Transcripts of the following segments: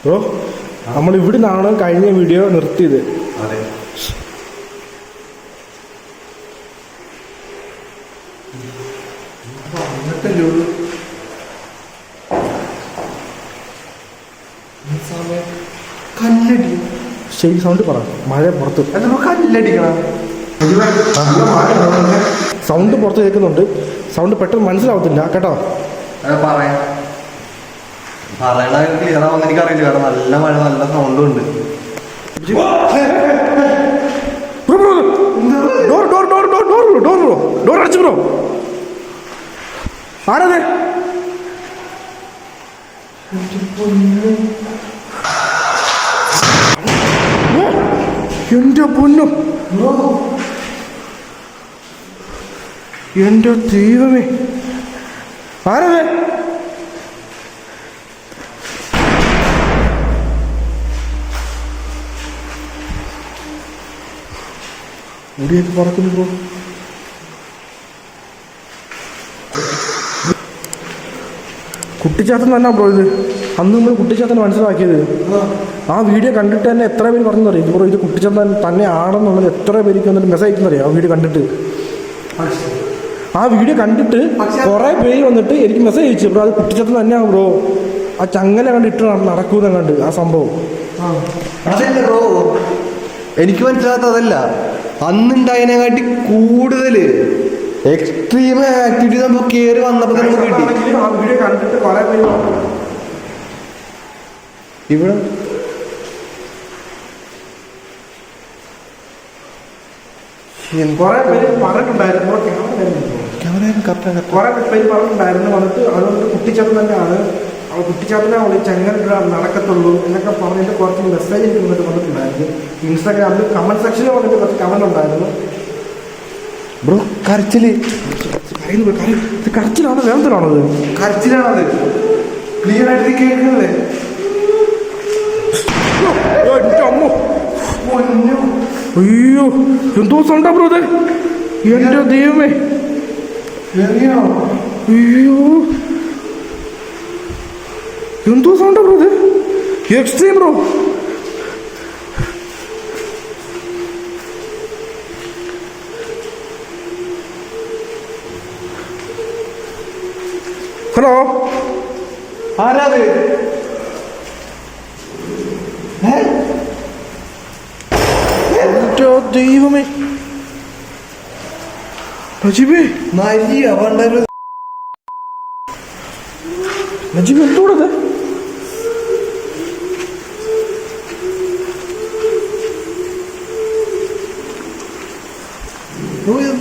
Bro നമ്മൾ ഇവിടെ നിന്നാണ് കഴിഞ്ഞ വീഡിയോ നിർത്തിയത്. അതെ, കല്ലടി ശരി സൗണ്ട് പറ. മഴ പുറത്ത് കല്ലടിക്കണം. സൗണ്ട് പുറത്ത് കേൾക്കുന്നുണ്ട്. സൗണ്ട് പെട്ടെന്ന് മനസ്സിലാവത്തില്ല കേട്ടോ. പറയാം, പറയണ ക്ലിയർ ആവുന്ന എനിക്കറിയില്ല. കാരണം നല്ല മഴ, നല്ല സൗണ്ടും ഉണ്ട്. ഡോർ അടച്ചു ബ്രോ. ആരതെ? എന്റെ പൊന്നും, എന്റെ ദൈവമേ, ആരതെ? മുടിയൊക്കെ പറക്കുന്നു ബ്രോ. കുട്ടിച്ചാത്തൻ തന്നെ ബ്രോ ഇത്. അന്ന് നമ്മൾ കുട്ടിച്ചാത്തനെ മനസ്സിലാക്കിയത് ആ വീഡിയോ കണ്ടിട്ട് തന്നെ എത്ര പേര് പറഞ്ഞറിയാം ബ്രോ ഇത് കുട്ടിച്ചാത്തൻ തന്നെ ആണെന്നുള്ളത്. എത്ര പേർക്ക് വന്നിട്ട് മെസ്സേജ് അയക്കുന്നറിയാം ആ വീഡിയോ കണ്ടിട്ട്. ആ വീഡിയോ കണ്ടിട്ട് കുറേ പേര് വന്നിട്ട് എനിക്ക് മെസ്സേജ് അയച്ചു ബ്രോ അത് കുട്ടിച്ചാത്തൻ തന്നെയാണ് ബ്രോ. ആ ചങ്ങല കണ്ടിട്ട് നടക്കൂന്ന് കണ്ട് ആ സംഭവം. അതല്ല ബ്രോ, എനിക്ക് മനസ്സിലാത്ത അതല്ല, അന്നുണ്ടായതിനെക്കാട്ടി കൂടുതൽ എക്സ്ട്രീം ആക്ടിവിറ്റി നമുക്ക് കയറി വന്നപ്പോൾ നമുക്ക് കിട്ടി. ആ വീഡിയോ കണ്ടിട്ട് കുറേ പേര് ഇവിടെ കുറേ പേര് പറഞ്ഞിട്ടുണ്ടായിരുന്നു. കുറേ പേര് പറഞ്ഞിട്ടുണ്ടായിരുന്നു വന്നിട്ട് അതുകൊണ്ട് കുട്ടിച്ചാത്തൻ തന്നെയാണ്, കുട്ടിച്ചാത്തനെ ചെങ്ങൽ നടക്കത്തുള്ളൂ എന്നൊക്കെ പറഞ്ഞിട്ട് കുറച്ച് മെസ്സേജ് എനിക്ക് വന്നിട്ടുണ്ടായിരുന്നു. ഇൻസ്റ്റാഗ്രാമിൽ കമന്റ് സെക്ഷനിൽ വന്നിട്ട് കുറച്ച് കമന്റ് ഉണ്ടായിരുന്നു. ബ്രോ കരച്ചില് കരച്ചിലാണോ വേദനയാണോ? അത് കരച്ചിലാണത്, ക്ലിയർ ആയിട്ട് കേൾക്കുന്നത്. അയ്യോ എന്തോ സൗണ്ടാ ബ്രോ ഇത്. എന്റെ ദൈവമേ, അയ്യോ എന്തോ സൗണ്ടാ ബ്രോ ഇത്. Extreme bro. ഹലോ, ആരാത്? ദൈവമേ, നജീബേ നജീബ് എന്തോടത്?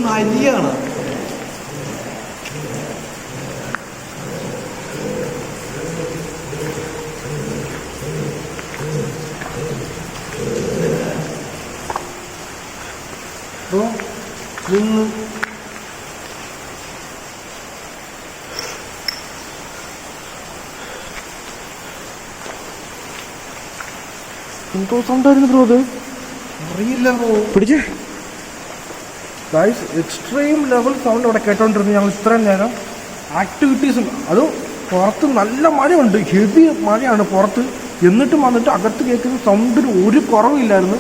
നരിയാണ്. എന്തോ സൗണ്ടായിരുന്നു ബ്രോ അത്. അറിയില്ല ബ്രോ, പിടിച്ചേ. ഗൈസ് എക്സ്ട്രീം ലെവൽ സൗണ്ട് അവിടെ കേട്ടോണ്ടിരുന്നു ഞങ്ങൾ ഇത്രയും നേരം. ആക്ടിവിറ്റീസും അത് പുറത്ത് നല്ല മഴയുണ്ട്, ഹെവി മഴയാണ് പുറത്ത്. എന്നിട്ടും വന്നിട്ട് അകത്ത് കേൾക്കുന്ന സൗണ്ടിന് ഒരു കുറവില്ലായിരുന്നു.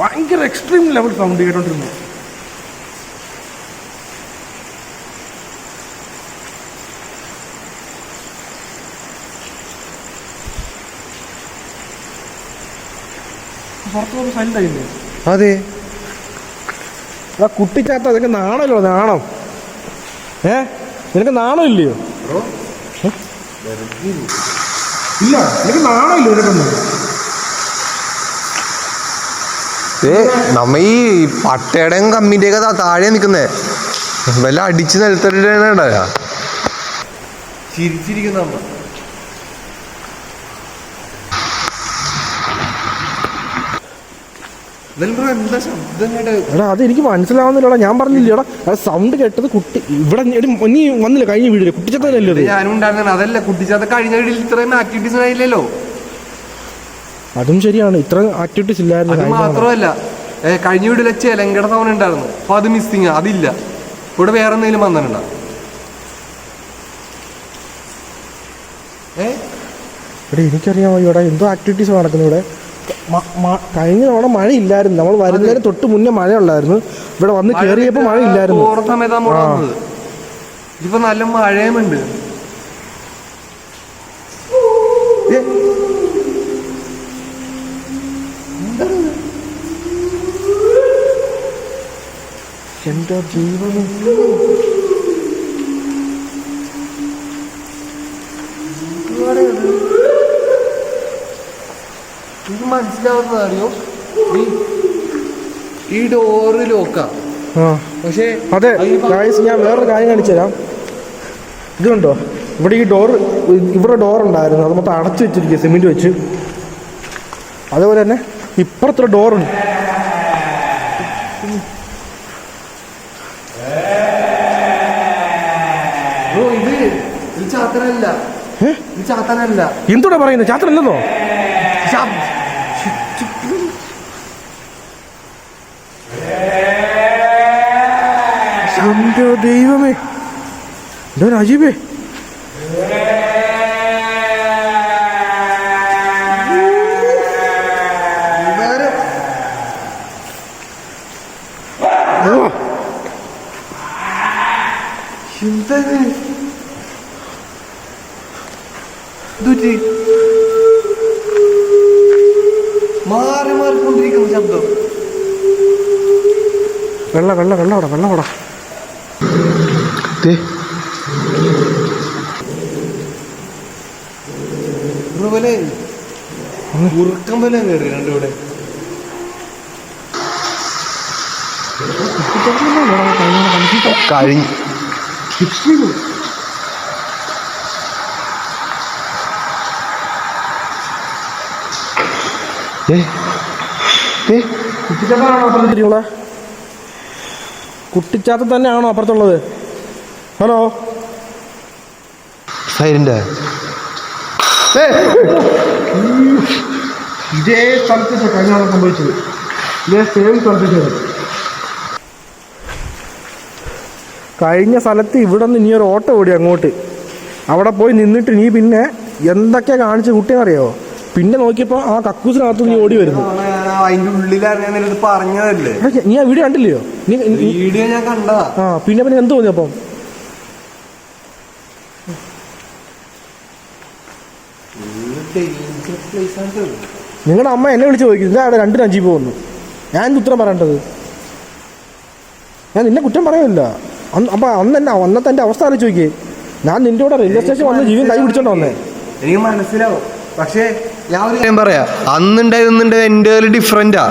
ഭയങ്കര എക്സ്ട്രീം ലെവൽ സൗണ്ട് കേട്ടോണ്ടിരുന്നു. പുറത്ത് സൈലന്റ് ആയില്ലേ? അതെ, കുട്ടിച്ചാത്ത നിനക്ക് നാണല്ലോ, നാണം. നിനക്ക് നാണം ഇല്ലയോ? ഇല്ല, നിനക്ക് നാണം ഇല്ലയോ നിനക്കൊന്നും? നമ്മ ഈ പട്ടയുടെയും കമ്മിന്റെയൊക്കെ താഴെ നിൽക്കുന്നേ വല്ല അടിച്ച് നിലത്തിട്ടാ ചിരിച്ചിരിക്കുന്ന. എന്താ ശബ്ദം കേട്ടത്? എടാ അത് എനിക്ക് മനസ്സിലാവുന്നില്ലടാ, ഞാൻ പറഞ്ഞില്ലടാ ആ സൗണ്ട് കേട്ടത്. കുട്ടി ഇവിടെ നീ വന്നില്ല കഴിഞ്ഞ വീട്ടില് കുട്ടിച്ചാത്തല്ലേ? ഞാനും ഉണ്ടായിരുന്നു. അതല്ല, കുട്ടിച്ചാത്ത കഴിഞ്ഞ വീട്ടിൽ ഇത്രയും ആക്ടിവിറ്റീസ് ആയില്ലല്ലോ. അതും ശരിയാണ്, ഇത്ര ആക്ടിവിറ്റീസ് ഇല്ലായിരുന്നു. അത് മാത്രമല്ല, കഴിഞ്ഞ വീട്ടിലെ ചെലങ്കട സൗണ്ട് ഉണ്ടായിരുന്നു, അപ്പൊ അത് മിസ്സിങ്, അതില്ല. ഇവിടെ വേറെ എന്തെങ്കിലും വന്നിട്ടുണ്ടോ? ഇവിടെ എനിക്കറിയാമോ ഇവിടെ എന്തോ ആക്ടിവിറ്റീസ് നടക്കുന്നു ഇവിടെ. കഴിഞ്ഞ തവണ മഴ ഇല്ലായിരുന്നു, നമ്മൾ വരുന്നതിന് തൊട്ട് മുന്നേ മഴ ഉള്ളായിരുന്നു. ഇവിടെ വന്ന് കയറിയപ്പോൾ മഴ ഇല്ലായിരുന്നു. ഇതിപ്പോ നല്ല മഴയുമുണ്ട്. എന്റെ ജീവൻ ഇത് മനസ്സിലാവുന്നത് അറിയോ, ഈ ഡോറ് ലോക്കാ. പക്ഷേ അതെ ഗായ്സ്, ഞാൻ വേറൊരു കാര്യം കാണിച്ചു തരാം. ഇത് കണ്ടോ, ഇവിടെ ഈ ഇവിടെ ഡോർ ഉണ്ടായിരുന്നു, അത് മൊത്തം അടച്ചു വെച്ചിരിക്കുക സിമെന്റ് വെച്ച്. അതേപോലെ തന്നെ ഇപ്പുറത്തൊരു ഡോറുണ്ട്. എന്തോടാ പറയുന്നത്? ചാത്തനല്ലെന്നോ? ദൈവമേ, എന്തോ രാജീവേ, മാറി മാറിക്കൊണ്ടിരിക്കുന്ന ശബ്ദം. വെള്ളോടാ ഉറക്കം പോലെ കയറി രണ്ടിവിടെ. കഴിഞ്ഞു കുട്ടിച്ചാത്ത തന്നെയാണോ അപ്പുറത്തുള്ളത്? Hello, silent. ഇതേ സ്ഥലത്ത് കഴിഞ്ഞാണ് സംഭവിച്ചത്. ഇതേ സെയിം സ്ഥലത്ത് കഴിഞ്ഞ സ്ഥലത്ത് ഇവിടെ നിന്ന് ഇനി ഒരു ഓട്ടോ ഓടി അങ്ങോട്ട്. അവിടെ പോയി നിന്നിട്ട് നീ പിന്നെ എന്തൊക്കെയാ കാണിച്ച കുട്ടിയെന്നറിയോ? പിന്നെ നോക്കിയപ്പോ ആ കക്കൂസിനകത്ത് നീ ഓടി വരുന്നു. അതിന്റെ ഉള്ളിലാണ് പറഞ്ഞതല്ലേ. നീ ആ വീഡിയോ കണ്ടില്ലയോ? വീഡിയോ ഞാൻ കണ്ടതാ. പിന്നെ എന്ത് തോന്നി അപ്പം? നിങ്ങളുടെ അമ്മ എന്നെ വിളിച്ച് ചോദിക്കും ഇതാ അവിടെ 2 അഞ്ചി പോകുന്നു. ഞാൻ എന്ത് ഉത്തരം പറയേണ്ടത്? ഞാൻ നിന്നെ കുറ്റം പറയില്ല. അപ്പൊ അന്നത്തെ എൻ്റെ അവസ്ഥ ആലോചിച്ച് ചോദിക്കേ. ഞാൻ നിന്റെ കൂടെ റെയിൽവേ സ്റ്റേഷൻ വന്ന് ജീവൻ കൈ പിടിച്ചോണ്ട് വന്നേ. എനിക്ക് മനസ്സിലാവും, പക്ഷേ ഞാൻ ഒരു കാര്യം പറയാ, അന്നുണ്ടായത് എന്റെ ഡിഫറന്റാ.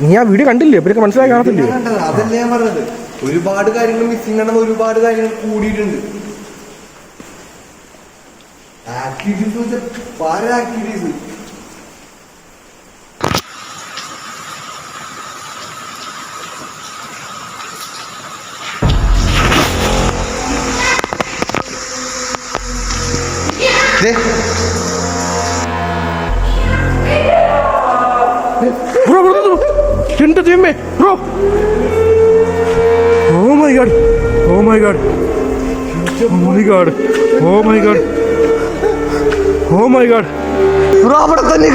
നീ ആ വീഡിയോ കണ്ടില്ലേ? പിന്നെ മനസ്സിലായി കാണത്തില്ലേ? അതല്ലേ ഞാൻ പറഞ്ഞത്. ഒരുപാട് കാര്യങ്ങൾ മിസ്സിംഗ് ആണെന്ന്, ഒരുപാട് കാര്യങ്ങൾ കൂടിയിട്ടുണ്ട്. ആക്ടിവിറ്റീസ് പല ആക്ടിവിറ്റീസ്. ബ്രോ എന്റെ ദൈവമേ bro, oh my God, oh my God, oh my God, oh my God, oh my God. Bro അവിടെ തന്നെ